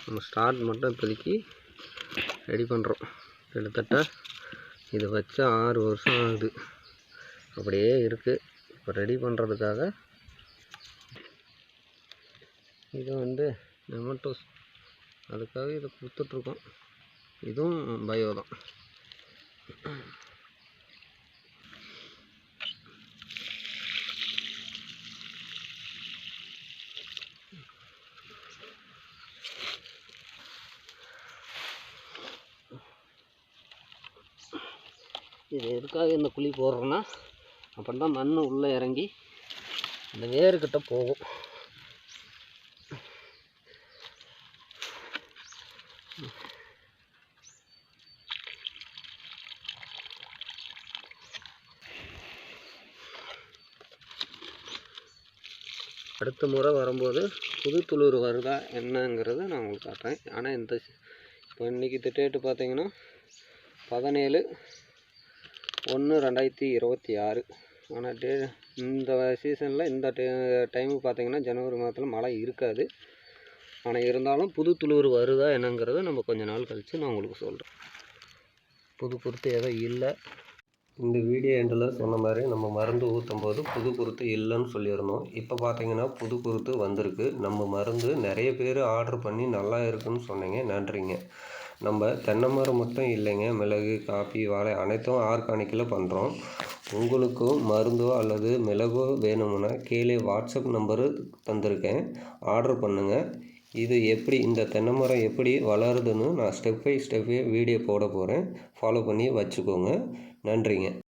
நம்ம ஸ்டார்ட் மட்டும் இப்போதைக்கு ரெடி பண்ணுறோம். கிட்டத்தட்ட இதை வச்சு 6 வருஷம் ஆகுது, அப்படியே இருக்குது. இப்போ ரெடி பண்ணுறதுக்காக இது நெமட்டோஸ், அதுக்காக இதை கொடுத்துட்ருக்கோம். இதுவும் பயோ தான். இது எதுக்காக இந்த குழி போடுறோன்னா, அப்போ தான் மண் உள்ளே இறங்கி இந்த வேர்கிட்ட போகும். அடுத்த முறை வரும்போது புது துளிர் வருதா என்னங்கிறத நான் உங்களுக்கு காட்டுறேன். ஆனால் இப்போ இன்றைக்கி டேட்டு பார்த்தீங்கன்னா 17/1/2026. ஆனால் இந்த சீசனில் இந்த டைமுக்கு பார்த்தீங்கன்னா ஜனவரி மாதத்தில் மழை இருக்காது. ஆனால் இருந்தாலும் புது துளிர் வருதா என்னங்கிறத நம்ம கொஞ்ச நாள் கழித்து நான் உங்களுக்கு சொல்கிறேன். புது குருத்து எதுவும் இல்லை. இந்த வீடியோ எண்டில் சொன்ன மாதிரி நம்ம மருந்து ஊற்றும் போது புது குருத்து இல்லைன்னு சொல்லியிருந்தோம். இப்போ பார்த்தீங்கன்னா புது குருத்து வந்திருக்கு. நம்ம மருந்து நிறைய பேர் ஆர்டர் பண்ணி நல்லா இருக்குன்னு சொன்னீங்க, நன்றிங்க. நம்ம தென்னை மரம் மட்டும் இல்லைங்க, மிளகு, காப்பி, வாழை அனைத்தும் ஆர்கானிக்கில் பண்ணுறோம். உங்களுக்கும் மருந்தோ அல்லது மிளகோ வேணும்னா கீழே வாட்ஸ்அப் நம்பரு தந்திருக்கேன், ஆர்டர் பண்ணுங்கள். இது எப்படி இந்த தென்னை மரம் எப்படி வளருதுன்னு நான் ஸ்டெப் பை ஸ்டெப்பே வீடியோ போட போகிறேன். ஃபாலோ பண்ணி வச்சுக்கோங்க. நன்றிங்க.